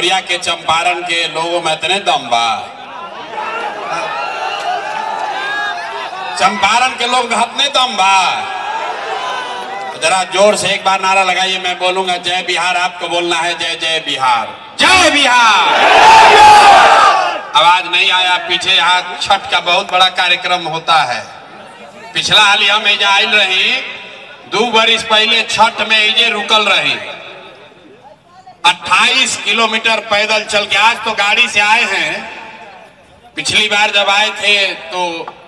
लौरिया के चंपारण के लोगों में इतने दम बा, चंपारण के लोग इतने दम बा। जरा जोर से एक बार नारा लगाइए, मैं बोलूंगा जय बिहार, आपको बोलना है जय जय बिहार, जय बिहार। आवाज नहीं आया पीछे, यहाँ छठ का बहुत बड़ा कार्यक्रम होता है। पिछला हाल हम एजा आयल रही, 2 बरिस पहले छठ में एजे रुकल रही, 28 किलोमीटर पैदल चल के। आज तो गाड़ी से आए हैं, पिछली बार जब आए थे तो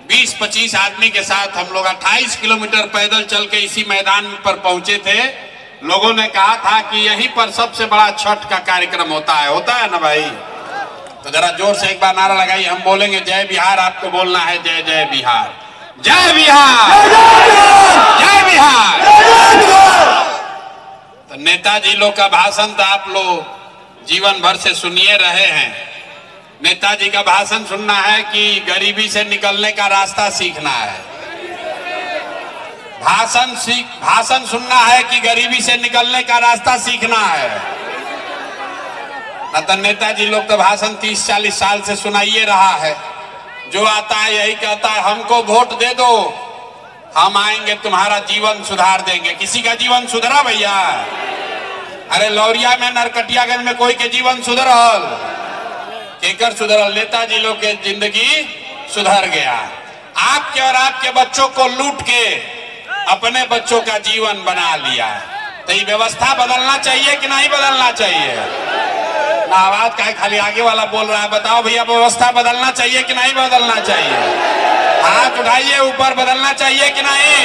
20-25 आदमी के साथ हम लोग 28 किलोमीटर पैदल चल के इसी मैदान पर पहुंचे थे। लोगों ने कहा था कि यहीं पर सबसे बड़ा छठ का कार्यक्रम होता है ना भाई? तो जरा जोर से एक बार नारा लगाइए, हम बोलेंगे जय बिहार, आपको बोलना है जय जय बिहार, जय बिहार, जय बिहार। तो नेताजी लोग का भाषण तो आप लोग जीवन भर से सुनिए रहे हैं। नेताजी का भाषण सुनना है कि गरीबी से निकलने का रास्ता सीखना है? भाषण सुनना है कि गरीबी से निकलने का रास्ता सीखना है? न तो नेताजी लोग तो भाषण 30-40 साल से सुनाइए रहा है। जो आता है यही कहता है हमको वोट दे दो, हम आएंगे तुम्हारा जीवन सुधार देंगे। किसी का जीवन सुधरा भैया? अरे लौरिया में, नरकटियागंज में कोई के जीवन सुधरल? केकर सुधरल? नेताजी लोग के जिंदगी सुधर गया। आपके और आपके बच्चों को लूट के अपने बच्चों का जीवन बना लिया। तो ये व्यवस्था बदलना चाहिए कि नहीं बदलना चाहिए? ना आवाज का खाली आगे वाला बोल रहा है। बताओ भैया, व्यवस्था बदलना चाहिए कि नहीं बदलना चाहिए? हाथ उठाइए ऊपर, बदलना चाहिए कि नहीं?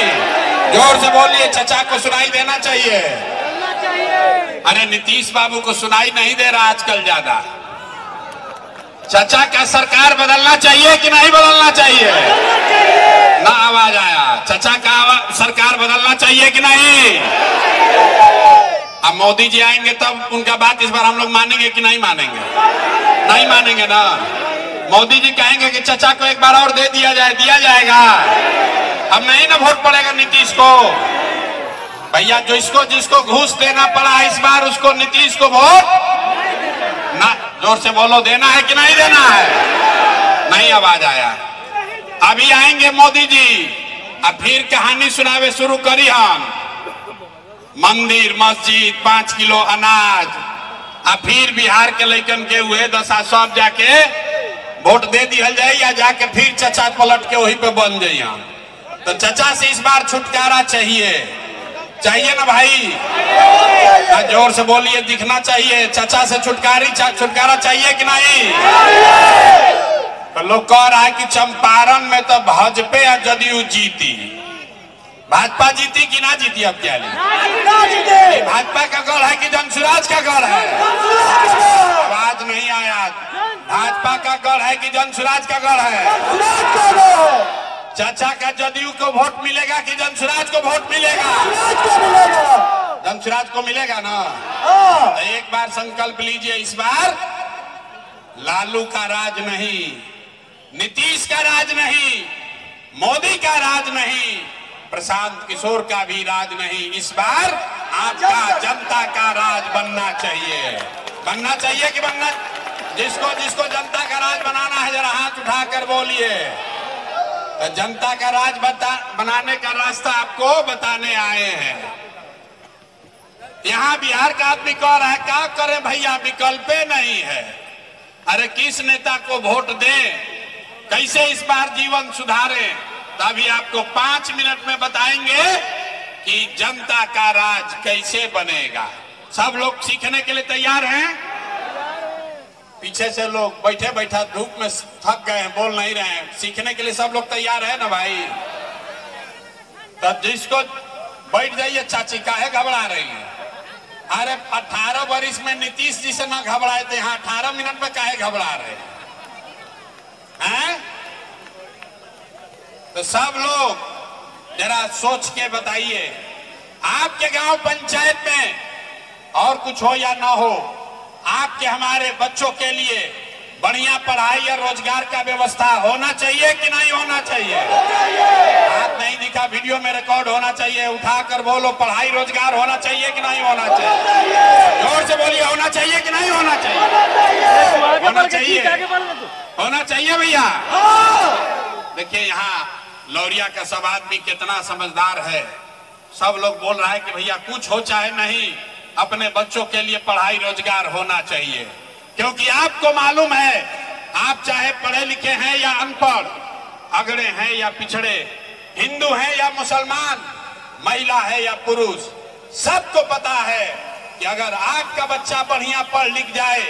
जोर से बोलिए, चचा को सुनाई देना चाहिए। अरे नीतीश बाबू को सुनाई नहीं दे रहा आजकल ज्यादा। चचा का सरकार बदलना चाहिए कि नहीं बदलना चाहिए? ना आवाज आया। चचा का सरकार बदलना चाहिए कि नहीं? अब मोदी जी आएंगे तब उनका बात इस बार हम लोग मानेंगे कि नहीं मानेंगे? नहीं मानेंगे ना। मोदी जी कहेंगे कि चचा को एक बार और दे दिया जाए, दिया जाएगा। अब नहीं ना वोट पड़ेगा नीतीश को। भैया जो जिसको घूस देना पड़ा इस बार, उसको नीतीश को वोट ना। जोर से बोलो, देना है कि नहीं देना है? नहीं आवाज आया। अभी आएंगे मोदी जी, अब फिर कहानी सुनावे शुरू करी हम। मंदिर मस्जिद, 5 किलो अनाज, अब फिर बिहार के लइकन के हुए दशा, सब जाके वोट दे दिया जाए या जाके फिर चचा पलट के वहीं पे बन जाइए। तो चचा से इस बार छुटकारा चाहिए, चाहिए ना भाई? जोर से बोलिए, दिखना चाहिए। चचा से छुटकारा चाहिए कि नहीं? तो लोग कह रहा है कि चंपारण में तो भाजपा या जदयू जीती। भाजपा जीती कि ना जीती? अब क्या नहीं? भाजपा का गढ़ है कि जनसुराज का गढ़ है? आवाज नहीं आया। भाजपा का गढ़ है कि जनसुराज का गढ़ है? चाचा का जदयू को वोट मिलेगा कि जनसुराज को वोट मिलेगा? जनसुराज को मिलेगा ना। तो एक बार संकल्प लीजिए, इस बार लालू का राज नहीं, नीतीश का राज नहीं, मोदी का राज नहीं, प्रशांत किशोर का भी राज नहीं। इस बार आपका जनता का राज बनना चाहिए। बनना चाहिए कि बनना? जिसको जनता का राज बनाना है जरा हाथ उठाकर बोलिए। तो जनता का राज बनाने का रास्ता आपको बताने आए हैं। यहाँ बिहार का आदमी कह रहा है क्या करे भैया, विकल्पे नहीं है। अरे किस नेता को वोट दें, कैसे इस बार जीवन सुधारे? तभी आपको 5 मिनट में बताएंगे कि जनता का राज कैसे बनेगा। सब लोग सीखने के लिए तैयार हैं? पीछे से लोग बैठे बैठा धूप में थक गए हैं, बोल नहीं रहे हैं। सीखने के लिए सब लोग तैयार है ना भाई? तब जिसको बैठ जाइए। चाची काहे घबरा रही है? अरे 18 वर्ष में नीतीश जी से ना घबराए थे, यहाँ 18 मिनट में काहे घबरा रहे हैं? तो सब लोग जरा सोच के बताइए, आपके गांव पंचायत में और कुछ हो या ना हो, आपके हमारे बच्चों के लिए बढ़िया पढ़ाई और रोजगार का व्यवस्था होना चाहिए कि नहीं होना चाहिए? हाथ नहीं दिखा वीडियो में रिकॉर्ड होना चाहिए। उठाकर बोलो, पढ़ाई रोजगार होना चाहिए कि नहीं होना चाहिए? जोर से बोलिए, होना चाहिए कि नहीं होना चाहिए? होना चाहिए, होना चाहिए भैया। देखिए यहाँ लौरिया का सब आदमी कितना समझदार है। सब लोग बोल रहा है कि भैया कुछ हो चाहे नहीं, अपने बच्चों के लिए पढ़ाई रोजगार होना चाहिए। क्योंकि आपको मालूम है, आप चाहे पढ़े लिखे हैं या अनपढ़, अगड़े हैं या पिछड़े, हिंदू हैं या मुसलमान, महिला है या पुरुष, सबको पता है कि अगर आपका बच्चा बढ़िया पढ़ लिख जाए,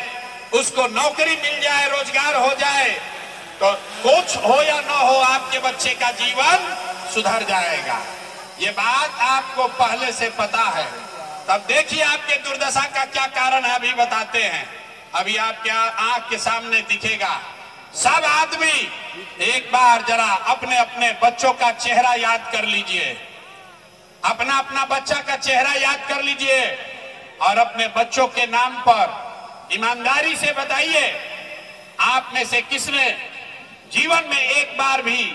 उसको नौकरी मिल जाए, रोजगार हो जाए, तो कुछ हो या ना हो आपके बच्चे का जीवन सुधर जाएगा। ये बात आपको पहले से पता है। तब देखिए आपके दुर्दशा का क्या कारण है, अभी बताते हैं। अभी आपके आंख के सामने दिखेगा। सब आदमी एक बार जरा अपने अपने बच्चों का चेहरा याद कर लीजिए, अपना अपना बच्चा का चेहरा याद कर लीजिए और अपने बच्चों के नाम पर ईमानदारी से बताइए, आप में से किसने जीवन में एक बार भी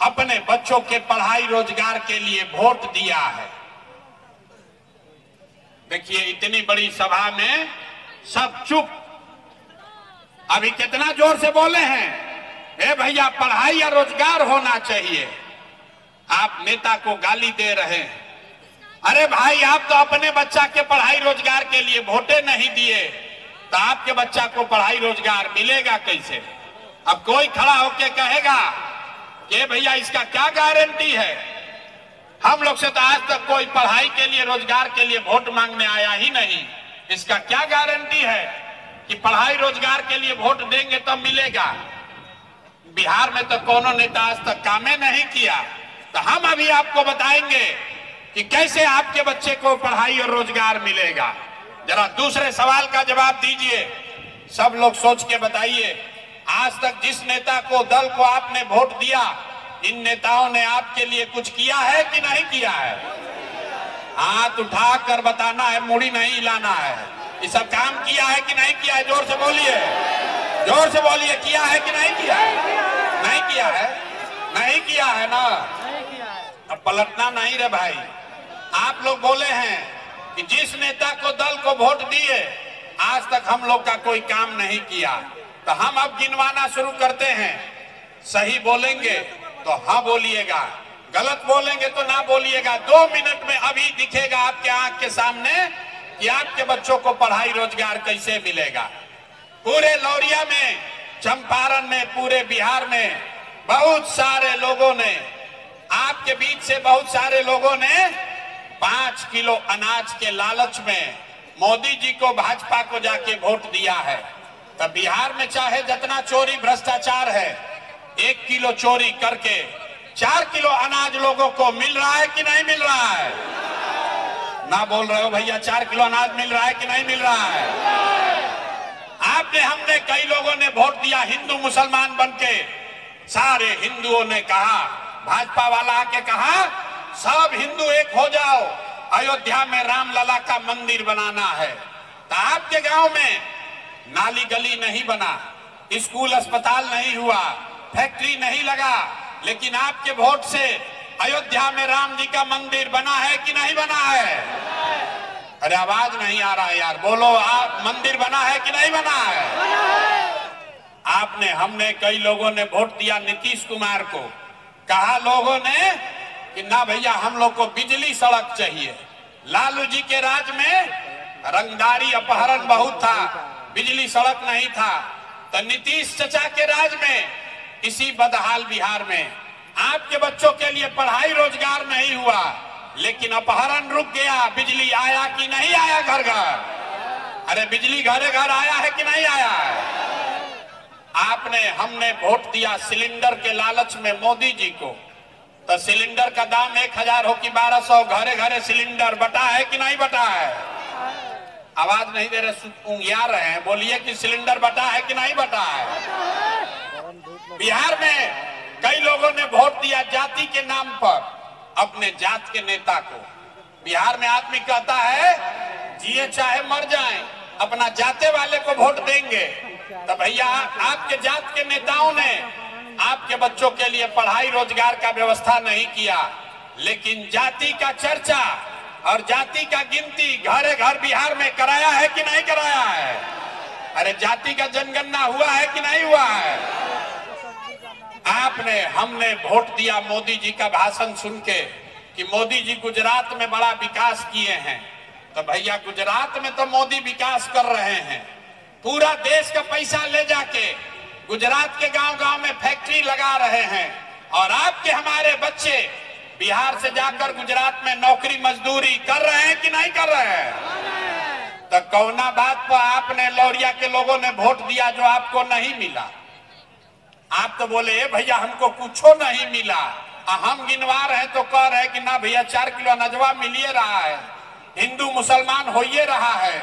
अपने बच्चों के पढ़ाई रोजगार के लिए वोट दिया है? देखिए इतनी बड़ी सभा में सब चुप। अभी कितना जोर से बोले हैं, ए भैया पढ़ाई या रोजगार होना चाहिए। आप नेता को गाली दे रहे हैं। अरे भाई आप तो अपने बच्चा के पढ़ाई रोजगार के लिए वोटे नहीं दिए, तो आपके बच्चा को पढ़ाई रोजगार मिलेगा कैसे? अब कोई खड़ा होके कहेगा कि भैया इसका क्या गारंटी है? हम लोग से तो आज तक कोई पढ़ाई के लिए, रोजगार के लिए वोट मांगने आया ही नहीं। इसका क्या गारंटी है कि पढ़ाई रोजगार के लिए वोट देंगे तब मिलेगा? बिहार में तो कोनो नेता आज तक कामे नहीं किया। तो हम अभी आपको बताएंगे कि कैसे आपके बच्चे को पढ़ाई और रोजगार मिलेगा। जरा दूसरे सवाल का जवाब दीजिए, सब लोग सोच के बताइए। आज तक जिस नेता को, दल को आपने वोट दिया, इन नेताओं ने आपके लिए कुछ किया है कि नहीं किया है? हाथ उठा कर बताना है, मुड़ी नहीं हिलाना है। ये सब काम किया है कि नहीं किया है? जोर से बोलिए, जोर से बोलिए, किया है कि नहीं किया है? नहीं किया है, नहीं किया है ना? अब पलटना नहीं रे भाई। आप लोग बोले हैं कि जिस नेता को, दल को वोट दिए, आज तक हम लोग का कोई काम नहीं किया। तो हम अब गिनवाना शुरू करते हैं। सही बोलेंगे तो हाँ बोलिएगा, गलत बोलेंगे तो ना बोलिएगा। 2 मिनट में अभी दिखेगा आपके आंख के सामने कि आपके बच्चों को पढ़ाई रोजगार कैसे मिलेगा। पूरे लौरिया में, चंपारण में, पूरे बिहार में बहुत सारे लोगों ने, आपके बीच से बहुत सारे लोगों ने 5 किलो अनाज के लालच में मोदी जी को, भाजपा को जाके वोट दिया है। तब बिहार में चाहे जितना चोरी भ्रष्टाचार है, 1 किलो चोरी करके 4 किलो अनाज लोगों को मिल रहा है कि नहीं मिल रहा है? ना बोल रहे हो भैया, 4 किलो अनाज मिल रहा है कि नहीं मिल रहा है? आपने, हमने, कई लोगों ने वोट दिया हिंदू मुसलमान बनके। सारे हिंदुओं ने कहा, भाजपा वाला आके कहा सब हिंदू एक हो जाओ, अयोध्या में रामलला का मंदिर बनाना है। तो आपके गांव में नाली गली नहीं बना, स्कूल अस्पताल नहीं हुआ, फैक्ट्री नहीं लगा, लेकिन आपके वोट से अयोध्या में राम जी का मंदिर बना है कि नहीं बना है? अरे आवाज नहीं आ रहा है यार, बोलो। आप मंदिर बना है कि नहीं बना है? आपने, हमने, कई लोगों ने वोट दिया नीतीश कुमार को। कहा लोगों ने कि ना भैया हम लोग को बिजली सड़क चाहिए। लालू जी के राज में रंगदारी, अपहरण बहुत था, बिजली सड़क नहीं था। तो नीतीश चचा के राज में, इसी बदहाल बिहार में आपके बच्चों के लिए पढ़ाई रोजगार नहीं हुआ, लेकिन अपहरण रुक गया। बिजली आया कि नहीं आया घर घर? अरे बिजली घरे घर आया है कि नहीं आया है? आपने, हमने वोट दिया सिलेंडर के लालच में मोदी जी को। तो सिलेंडर का दाम 1000 हो कि 1200, घरे घरे सिलेंडर बटा है कि नहीं बटा है? आवाज नहीं दे रहे, ऊँघिया रहे हैं, बोलिए कि सिलेंडर बटा है कि नहीं बटा है? बिहार में कई लोगों ने वोट दिया जाति के नाम पर, अपने जात के नेता को। बिहार में आदमी कहता है जिए चाहे मर जाएं, अपना जाते वाले को वोट देंगे। तो भैया आपके जात के नेताओं ने आपके बच्चों के लिए पढ़ाई रोजगार का व्यवस्था नहीं किया। लेकिन जाति का चर्चा और जाति का गिनती घरे घर बिहार में कराया है कि नहीं कराया है? अरे जाति का जनगणना हुआ है कि नहीं हुआ है? आपने हमने वोट दिया मोदी जी का भाषण सुन के कि मोदी जी गुजरात में बड़ा विकास किए हैं। तो भैया गुजरात में तो मोदी विकास कर रहे हैं, पूरा देश का पैसा ले जाके गुजरात के गांव-गांव में फैक्ट्री लगा रहे हैं, और आपके हमारे बच्चे बिहार से जाकर गुजरात में नौकरी मजदूरी कर रहे हैं कि नहीं कर रहे हैं? तो कौना बात पर आपने लौरिया के लोगों ने वोट दिया जो आपको नहीं मिला? आप तो बोले भैया हमको कुछ नहीं मिला, हम गिनवा रहे तो कह रहे कि ना भैया 4 किलो अनाजवा मिलिए रहा है, हिंदू मुसलमान होइए रहा है,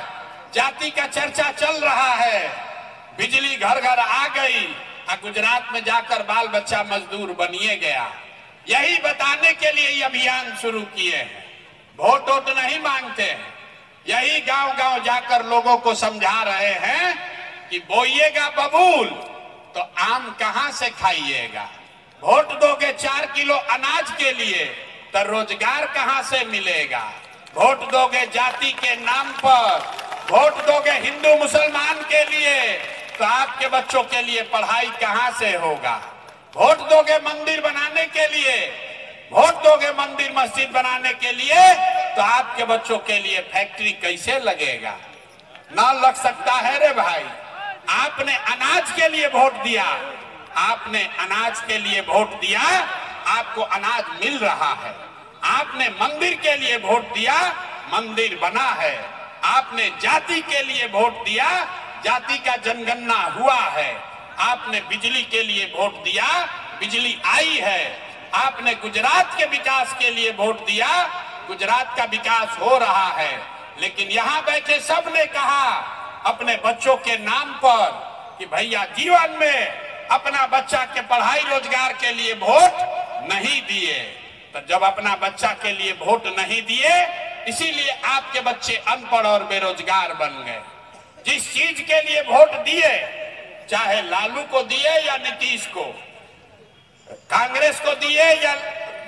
जाति का चर्चा चल रहा है, बिजली घर घर आ गई, गुजरात में जाकर बाल बच्चा मजदूर बनिए गया। यही बताने के लिए ये अभियान शुरू किए हैं। वोट वोट नहीं मांगते हैं, यही गांव गांव जाकर लोगों को समझा रहे हैं कि बोइएगा बबूल तो आम कहां से खाइएगा, वोट दोगे 4 किलो अनाज के लिए तो रोजगार कहां से मिलेगा, वोट दोगे जाति के नाम पर, वोट दोगे हिंदू मुसलमान के लिए तो आपके बच्चों के लिए पढ़ाई कहां से होगा, वोट दोगे मंदिर बनाने के लिए, वोट दोगे मंदिर मस्जिद बनाने के लिए तो आपके बच्चों के लिए फैक्ट्री कैसे लगेगा? ना लग सकता है रे भाई। आपने अनाज के लिए वोट दिया, आपने अनाज के लिए वोट दिया, आपको अनाज मिल रहा है। आपने मंदिर के लिए वोट दिया, मंदिर बना है। आपने जाति के लिए वोट दिया, जाति का जनगणना हुआ है। आपने बिजली के लिए वोट दिया, बिजली आई है। आपने गुजरात के विकास के लिए वोट दिया, गुजरात का विकास हो रहा है। लेकिन यहाँ बैठे सब ने कहा अपने बच्चों के नाम पर कि भैया जीवन में अपना बच्चा के पढ़ाई रोजगार के लिए वोट नहीं दिए। तो जब अपना बच्चा के लिए वोट नहीं दिए, इसीलिए आपके बच्चे अनपढ़ और बेरोजगार बन गए। जिस चीज के लिए वोट दिए, चाहे लालू को दिए या नीतीश को, कांग्रेस को दिए या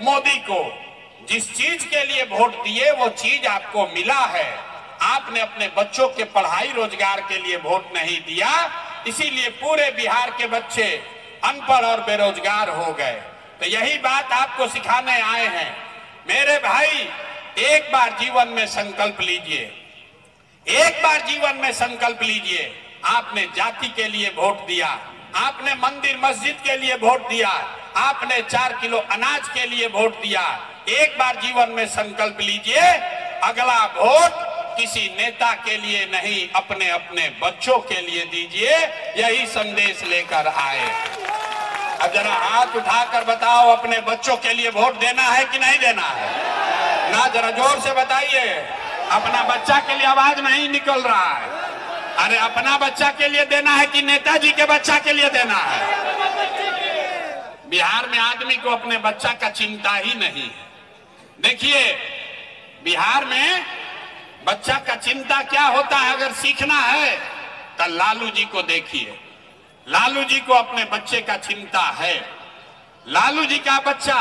मोदी को, जिस चीज के लिए वोट दिए वो चीज आपको मिला है। आपने अपने बच्चों के पढ़ाई रोजगार के लिए वोट नहीं दिया, इसीलिए पूरे बिहार के बच्चे अनपढ़ और बेरोजगार हो गए। तो यही बात आपको सिखाने आए हैं। मेरे भाई, एक बार जीवन में संकल्प लीजिए, एक बार जीवन में संकल्प लीजिए। आपने जाति के लिए वोट दिया, आपने मंदिर मस्जिद के लिए वोट दिया, आपने 4 किलो अनाज के लिए वोट दिया। एक बार जीवन में संकल्प लीजिए, अगला वोट किसी नेता के लिए नहीं, अपने अपने बच्चों के लिए दीजिए। यही संदेश लेकर आए। अब जरा हाथ उठाकर बताओ, अपने बच्चों के लिए वोट देना है कि नहीं देना है? ना, जरा जोर से बताइए। अपना बच्चा के लिए आवाज नहीं निकल रहा है। अरे अपना बच्चा के लिए देना है कि नेताजी के बच्चा के लिए देना है? बिहार में आदमी को अपने बच्चा का चिंता ही नहीं है। देखिए, बिहार में बच्चा का चिंता क्या होता है अगर सीखना है तो लालू जी को देखिए। लालू जी को अपने बच्चे का चिंता है। लालू जी का बच्चा,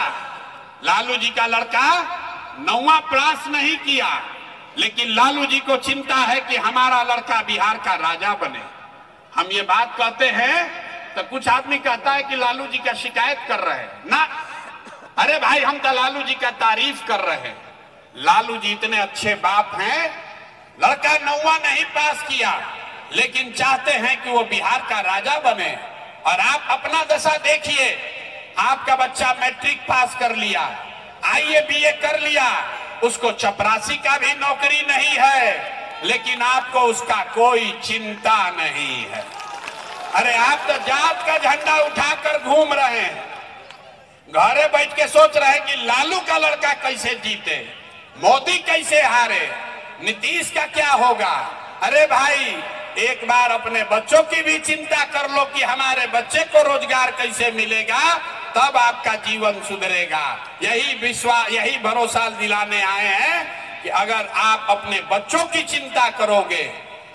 लालू जी का लड़का 9वां पास नहीं किया, लेकिन लालू जी को चिंता है कि हमारा लड़का बिहार का राजा बने। हम ये बात कहते हैं तो कुछ आदमी कहता है कि लालू जी का शिकायत कर रहे हैं। ना, अरे भाई, हम तो लालू जी का तारीफ कर रहे हैं। लालू जी इतने अच्छे बाप हैं, लड़का 9वां नहीं पास किया, लेकिन चाहते हैं कि वो बिहार का राजा बने। और आप अपना दशा देखिए, आपका बच्चा मैट्रिक पास कर लिया, IAA BA कर लिया, उसको चपरासी का भी नौकरी नहीं है, लेकिन आपको उसका कोई चिंता नहीं है। अरे आप तो जात का झंडा उठाकर घूम रहे हैं, घरे बैठ के सोच रहे हैं कि लालू का लड़का कैसे जीते, मोदी कैसे हारे, नीतीश का क्या होगा। अरे भाई, एक बार अपने बच्चों की भी चिंता कर लो कि हमारे बच्चे को रोजगार कैसे मिलेगा, तब आपका जीवन सुधरेगा। यही विश्वास, यही भरोसा दिलाने आए हैं कि अगर आप अपने बच्चों की चिंता करोगे,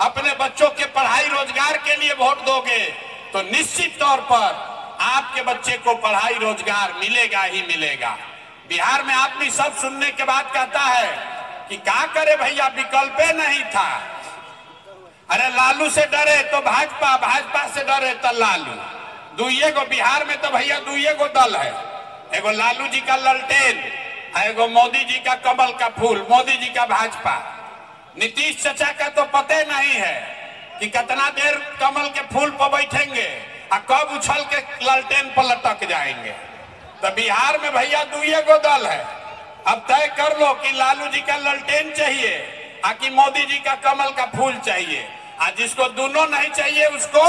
अपने बच्चों के पढ़ाई रोजगार के लिए वोट दोगे, तो निश्चित तौर पर आपके बच्चे को पढ़ाई रोजगार मिलेगा ही मिलेगा। बिहार में आदमी सब सुनने के बाद कहता है कि क्या करे भैया, विकल्प नहीं था। अरे लालू से डरे तो भाजपा, भाजपा से डरे तो लालू। दुइये को बिहार में तो भैया दुइये को दल है, एगो लालू जी का ललटेन, एगो मोदी जी का कमल का फूल, मोदी जी का भाजपा। नीतीश चाचा का तो पता नहीं है कि कितना देर कमल के फूल पर बैठेंगे और कब उछल के ललटेन पर लटक जाएंगे। तो बिहार में भैया दुइये को दल है। अब तय कर लो कि लालू जी का ललटेन चाहिए आ कि मोदी जी का कमल का फूल चाहिए। और जिसको दोनों नहीं चाहिए उसको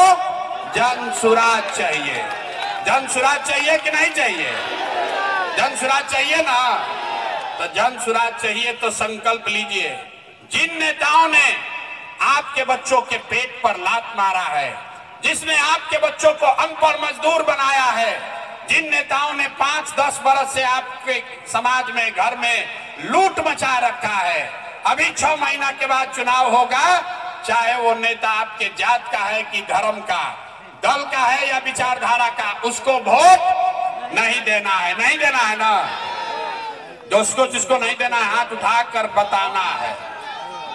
जन सुराज चाहिए। जन सुराज चाहिए कि नहीं चाहिए? जन सुराज चाहिए ना? तो जन सुराज चाहिए तो संकल्प लीजिए। जिन नेताओं ने आपके बच्चों के पेट पर लात मारा है, जिसने आपके बच्चों को अनपढ़ मजदूर बनाया है, जिन नेताओं ने 5-10 बरस से आपके समाज में, घर में लूट मचा रखा है, अभी 6 महीना के बाद चुनाव होगा, चाहे वो नेता आपके जात का है कि धर्म का, दल का है या विचारधारा का, उसको वोट नहीं देना है। नहीं देना है ना? दोस्तों, जिसको नहीं देना है हाथ उठाकर बताना है।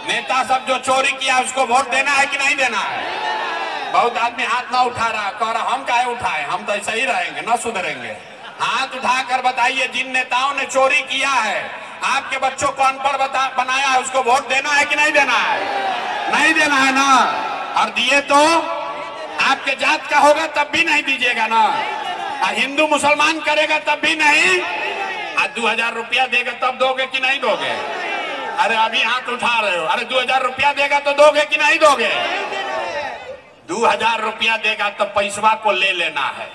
नेता सब जो चोरी किया उसको वोट देना है कि नहीं देना है? बहुत आदमी हाथ ना उठा रहा, कह रहा हम काहे उठाए, हम तो ऐसे ही रहेंगे, ना सुधरेंगे। हाथ उठाकर बताइए, जिन नेताओं ने चोरी किया है, आपके बच्चों को अनपढ़ बनाया है, उसको वोट देना है कि नहीं देना है? नहीं देना है ना? और दिए तो आपके जात का होगा तब भी नहीं दीजिएगा ना? हिंदू मुसलमान करेगा तब भी नहीं? 2000 रुपया देगा तब दोगे कि नहीं दोगे? अरे अभी हाथ उठा रहे हो। अरे 2000 रुपया देगा तो दोगे कि नहीं दोगे? 2000 रुपया देगा तो पैसवा को ले लेना है।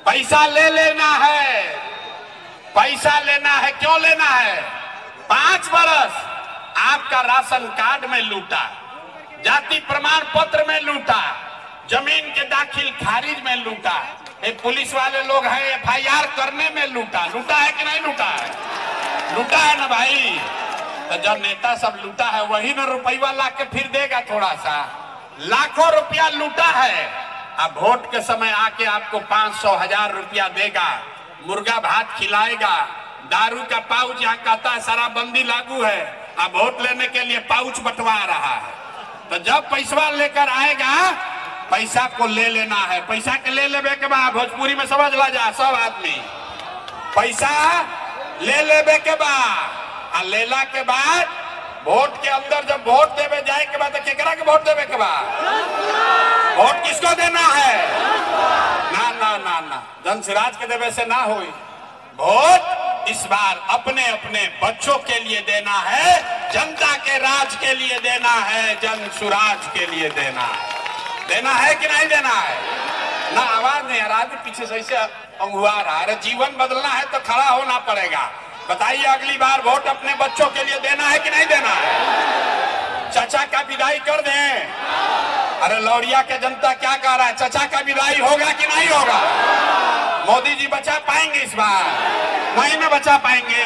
पैसा ले लेना है, पैसा लेना है। क्यों लेना है? 5 बरस आपका राशन कार्ड में लूटा, जाति प्रमाण पत्र में लूटा, जमीन के दाखिल खारिज में लूटा, पुलिस वाले लोग हैं FIR करने में लूटा। लूटा है कि नहीं लूटा है? लूटा है ना भाई? तो जब नेता सब लूटा है वही ना रुपया ला के फिर देगा थोड़ा सा। लाखों रुपया लूटा है, अब वोट के समय आके आपको 500-1000 रुपया देगा, मुर्गा भात खिलाएगा, दारू का पाउच यहाँ कहता है शराबबंदी लागू है, अब वोट लेने के लिए पाउच बंटवा रहा है। तो जब पैसा लेकर आएगा, पैसा को ले लेना है। पैसा के ले लेवे के बाद, भोजपुरी में समझ ला जा सब आदमी, पैसा ले लेवे के बाद, लेला के बाद वोट के अंदर जब वोट देवे जाए के बाद तो केकरा के वोट देवे के बाद? वोट किसको देना है? ना ना ना ना, जन सुराज के देवे से ना हुई। वोट इस बार अपने अपने बच्चों के लिए देना है, जनता के राज के लिए देना है, जन सुराज के लिए देना है। देना है कि नहीं देना है? ना आवाज नहीं आ रहा है, पीछे से ऐसे अंगुआ रहा है। जीवन बदलना है तो खड़ा होना पड़ेगा। बताइए, अगली बार वोट अपने बच्चों के लिए देना है कि नहीं देना है? चाचा का विदाई कर दें? अरे लौरिया के जनता क्या कह रहा है, चाचा का विदाई होगा कि नहीं होगा? मोदी जी बचा पाएंगे इस बार? नहीं ना बचा पाएंगे।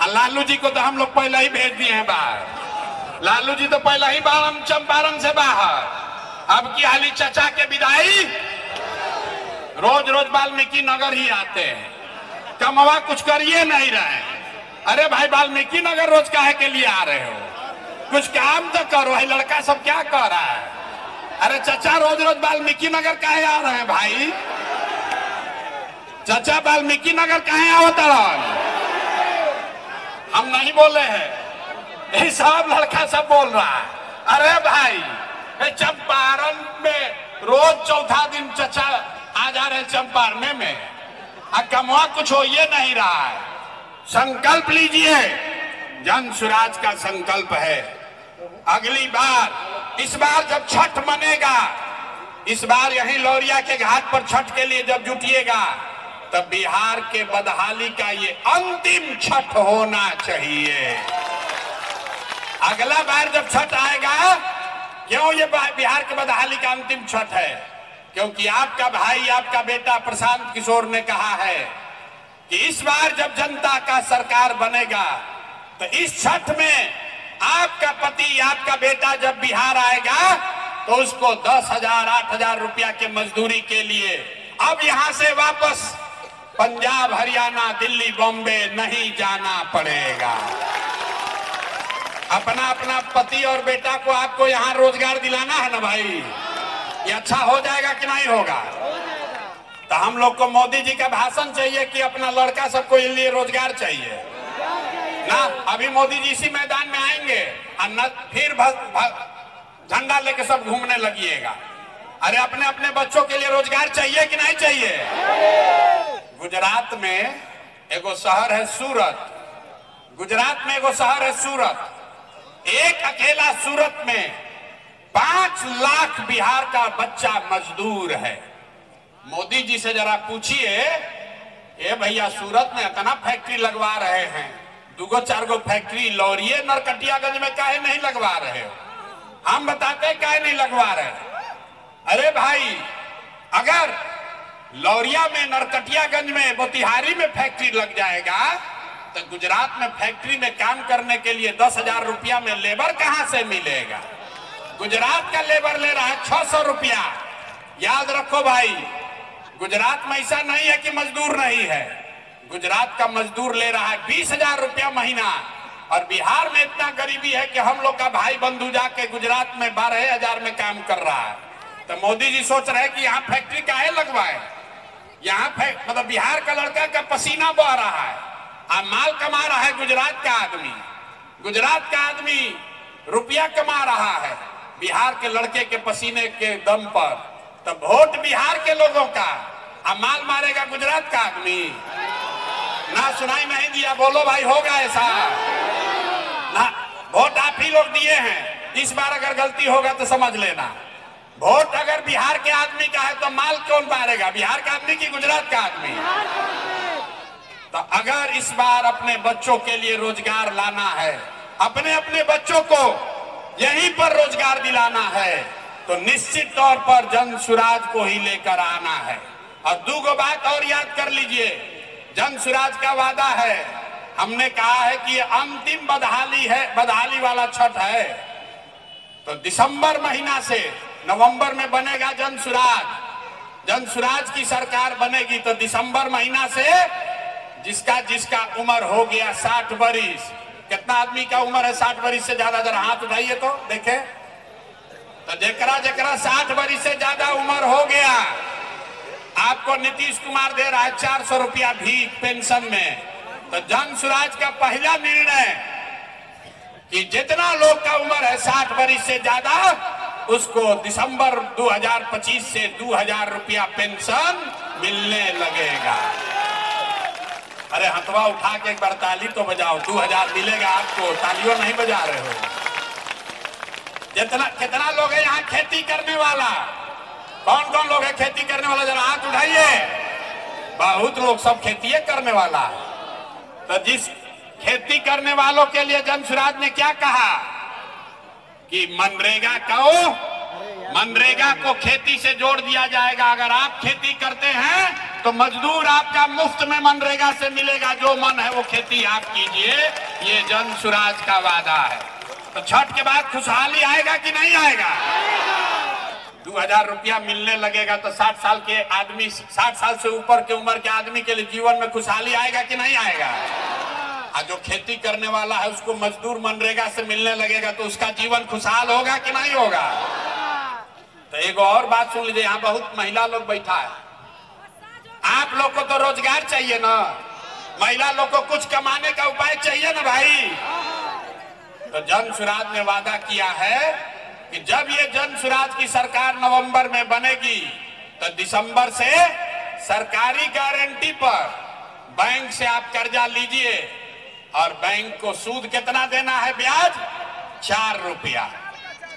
लालू जी को तो हम लोग पहले ही भेज दिए हैं बाहर। लालू जी तो पहले ही चंपारण से बाहर। अब की हाली चाचा के विदाई रोज रोज वाल्मीकि नगर ही आते हैं, कमवा कुछ करिए नहीं रहे। अरे भाई, वाल्मीकि नगर रोज काहे के लिए आ रहे हो? कुछ काम तो करो। है लड़का सब क्या कह रहा है? अरे चाचा रोज रोज वाल्मीकि नगर काहे आ रहे हैं भाई? चाचा वाल्मीकि नगर काहे आवत रहा? हम नहीं बोले हैं, ये सब लड़का सब बोल रहा है। अरे भाई, चंपारण में रोज चौथा दिन चाचा आ जा रहे चंपारण में, कमवा कुछ हो ये नहीं रहा है। संकल्प लीजिए, जन सुराज का संकल्प है। अगली बार, इस बार जब छठ मनेगा, इस बार यहीं लौरिया के घाट पर छठ के लिए जब जुटिएगा, तब बिहार के बदहाली का ये अंतिम छठ होना चाहिए। अगला बार जब छठ आएगा, क्यों ये बिहार के बदहाली का अंतिम छठ है? क्योंकि आपका भाई, आपका बेटा प्रशांत किशोर ने कहा है कि इस बार जब जनता का सरकार बनेगा तो इस छठ में आपका पति, आपका बेटा जब बिहार आएगा तो उसको 10,000, 8,000 रुपया के मजदूरी के लिए अब यहां से वापस पंजाब हरियाणा दिल्ली बॉम्बे नहीं जाना पड़ेगा। अपना अपना पति और बेटा को आपको यहाँ रोजगार दिलाना है ना भाई, ये अच्छा हो जाएगा कि नहीं होगा? तो हम लोग को मोदी जी का भाषण चाहिए कि अपना लड़का सबको लिए रोजगार चाहिए ना। अभी मोदी जी इसी मैदान में आएंगे और न फिर झंडा लेके सब घूमने लगिएगा। अरे अपने अपने बच्चों के लिए रोजगार चाहिए कि नहीं चाहिए? गुजरात में एगो शहर है सूरत, गुजरात में एगो शहर है सूरत। एक अकेला सूरत में 5 लाख बिहार का बच्चा मजदूर है। मोदी जी से जरा पूछिए, ए भैया सूरत में इतना फैक्ट्री लगवा रहे हैं, 2-4 फैक्ट्री लौरिये नरकटियागंज में काहे नहीं लगवा रहे हो? हम बताते काहे नहीं लगवा रहे? अरे भाई, अगर लौरिया में, नरकटियागंज में, मोतिहारी में फैक्ट्री लग जाएगा तो गुजरात में फैक्ट्री में काम करने के लिए 10,000 रुपया में लेबर कहां से मिलेगा? गुजरात का लेबर ले रहा है 600 रुपया। याद रखो भाई, गुजरात में ऐसा नहीं है कि मजदूर नहीं है, गुजरात का मजदूर ले रहा है 20,000 रुपया महीना। और बिहार में इतना गरीबी है कि हम लोग का भाई बंधु जाके गुजरात में 12,000 में काम कर रहा है। तो मोदी जी सोच रहे हैं कि यहाँ फैक्ट्री काहे लगवाए? यहाँ मतलब बिहार का लड़का का पसीना बह रहा है और माल कमा रहा है गुजरात का आदमी। गुजरात का आदमी रुपया कमा रहा है बिहार के लड़के के पसीने के दम पर। तो वोट बिहार के लोगों का और माल मारेगा गुजरात का आदमी। ना सुनाई नहीं दिया, बोलो भाई, होगा ऐसा ना? वोट आप ही लोग दिए हैं, इस बार अगर गलती होगा तो समझ लेना। वोट अगर बिहार के आदमी का है तो माल कौन मारेगा? बिहार का आदमी की गुजरात का आदमी? तो अगर इस बार अपने बच्चों के लिए रोजगार लाना है, अपने अपने बच्चों को यहीं पर रोजगार दिलाना है, तो निश्चित तौर पर जन सुराज को ही लेकर आना है। और 2 बात और याद कर लीजिए, जन सुराज का वादा है, हमने कहा है कि ये अंतिम बदहाली है, बदहाली वाला छठ है। तो दिसंबर महीना से नवंबर में बनेगा जन सुराज, जन सुराज की सरकार बनेगी। तो दिसंबर महीना से जिसका जिसका उम्र हो गया 60 बरिस, कितना आदमी का उम्र है 60 बरिस से ज्यादा? जरा हाथ उठाइए तो देखे। तो जेकरा जेकरा 60 बरिस से ज्यादा उम्र हो गया, आपको नीतीश कुमार दे रहा है 400 रुपया भीख पेंशन में। तो जन सुराज का पहला निर्णय कि जितना लोग का उम्र है 60 बरिस से ज्यादा, उसको दिसंबर 2025 से 2,000 रुपया पेंशन मिलने लगेगा। अरे हथवा उठा के एक बार ताली तो बजाओ, 2,000 मिलेगा आपको। तालियों नहीं बजा रहे हो? कितना लोग है यहाँ खेती करने वाला? कौन कौन लोग है खेती करने वाला? जरा हाथ उठाइए। बहुत लोग, सब खेती करने वाला है। तो जिस खेती करने वालों के लिए जन सुराज ने क्या कहा कि मनरेगा को खेती से जोड़ दिया जाएगा। अगर आप खेती करते हैं तो मजदूर आपका मुफ्त में मनरेगा से मिलेगा, जो मन है वो खेती आप कीजिए। ये जन सुराज का वादा है। तो छठ के बाद खुशहाली आएगा कि नहीं आएगा? 2,000 रुपया मिलने लगेगा तो 60 साल के आदमी, 60 साल से ऊपर के उम्र के आदमी के लिए जीवन में खुशहाली आएगा कि नहीं आएगा? और जो खेती करने वाला है उसको मजदूर मनरेगा से मिलने लगेगा तो उसका जीवन खुशहाल होगा कि नहीं होगा? तो एक और बात सुन लीजिए, यहाँ बहुत महिला लोग बैठा है। आप लोग को तो रोजगार चाहिए ना, महिला लोग को कुछ कमाने का उपाय चाहिए ना भाई। तो जन सुराज ने वादा किया है कि जब ये जन सुराज की सरकार नवंबर में बनेगी तो दिसंबर से सरकारी गारंटी पर बैंक से आप कर्जा लीजिए और बैंक को सूद कितना देना है? ब्याज 4 रुपया,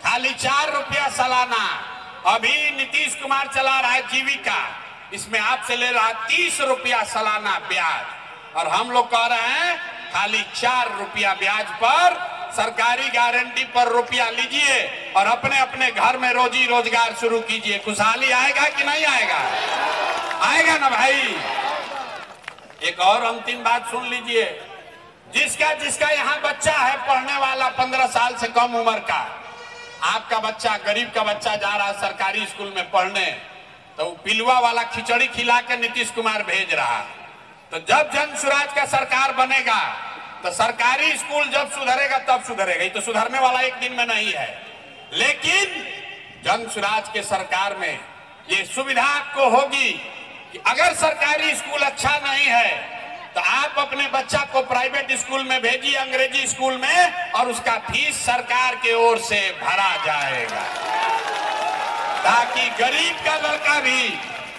खाली 4 रुपया सालाना। अभी नीतीश कुमार चला रहा है जीविका, इसमें आपसे ले रहा है 30 रुपया सालाना ब्याज। और हम लोग कह रहे हैं खाली 4 रुपया ब्याज पर सरकारी गारंटी पर रुपया लीजिए और अपने अपने घर में रोजी रोजगार शुरू कीजिए। खुशहाली आएगा कि नहीं आएगा? आएगा ना भाई। एक और अंतिम बात सुन लीजिए, जिसका यहाँ बच्चा है पढ़ने वाला 15 साल से कम उम्र का, आपका बच्चा, गरीब का बच्चा जा रहा है सरकारी स्कूल में पढ़ने, तो पिलुआ वाला खिचड़ी खिला के नीतीश कुमार भेज रहा है। तो जब जन स्वराज का सरकार बनेगा तो सरकारी स्कूल जब सुधरेगा तब सुधरेगा। ये तो सुधरने वाला एक दिन में नहीं है, लेकिन जन स्वराज के सरकार में ये सुविधा आपको होगी कि अगर सरकारी स्कूल अच्छा नहीं है तो आप अपने बच्चा को प्राइवेट स्कूल में भेजिए, अंग्रेजी स्कूल में, और उसका फीस सरकार के ओर से भरा जाएगा, ताकि गरीब का लड़का भी,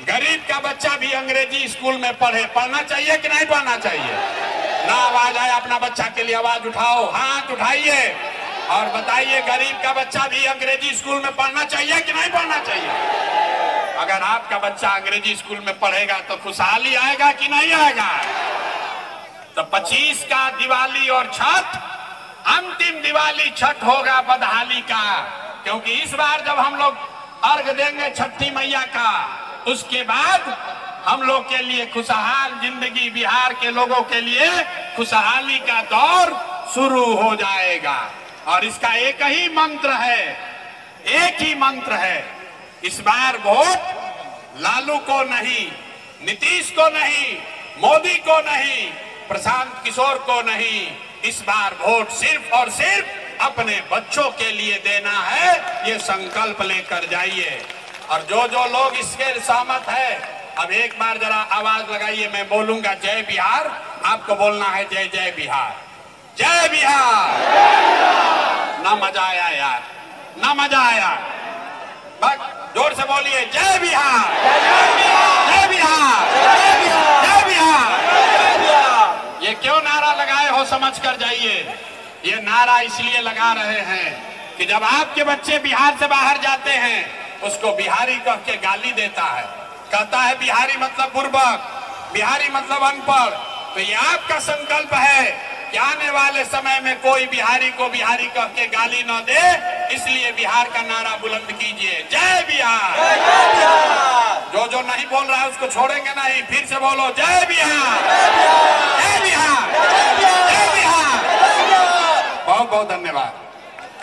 गरीब का बच्चा भी अंग्रेजी स्कूल में पढ़े। पढ़ना चाहिए कि नहीं पढ़ना चाहिए? ना आवाज आए, अपना बच्चा के लिए आवाज उठाओ, हाथ उठाइए और बताइए गरीब का बच्चा भी अंग्रेजी स्कूल में पढ़ना चाहिए कि नहीं पढ़ना चाहिए? अगर आपका बच्चा अंग्रेजी स्कूल में पढ़ेगा तो खुशहाली आएगा कि नहीं आएगा? तो 25 का दिवाली और छठ, अंतिम दिवाली छठ होगा बदहाली का, क्योंकि इस बार जब हम लोग अर्घ देंगे छठी मैया का, उसके बाद हम लोग के लिए खुशहाल जिंदगी, बिहार के लोगों के लिए खुशहाली का दौर शुरू हो जाएगा। और इसका एक ही मंत्र है, एक ही मंत्र है, इस बार वोट लालू को नहीं, नीतीश को नहीं, मोदी को नहीं, प्रशांत किशोर को नहीं, इस बार वोट सिर्फ और सिर्फ अपने बच्चों के लिए देना है। ये संकल्प लेकर जाइए। और जो जो लोग इसके सहमत है, अब एक बार जरा आवाज लगाइए, मैं बोलूंगा जय बिहार, आपको बोलना है जय जय बिहार, जय बिहार। ना मजा आया यार, ना मजा आया, बस जोर से बोलिए जय बिहार, जय बिहार, जय बिहार, जय बिहार। ये क्यों नारा लगाए हो समझ कर जाइए। ये नारा इसलिए लगा रहे हैं कि जब आपके बच्चे बिहार से बाहर जाते हैं, उसको बिहारी कह के गाली देता है, कहता है बिहारी मतलब बुर्बक, बिहारी मतलब अनपढ़। तो ये आपका संकल्प है कि आने वाले समय में कोई बिहारी को बिहारी कह के गाली न दे, इसलिए बिहार का नारा बुलंद कीजिए, जय बिहार। जो जो नहीं बोल रहा है उसको छोड़ेंगे नहीं, फिर से बोलो जय बिहार, जय बिहार, जय बिहार। बहुत बहुत धन्यवाद।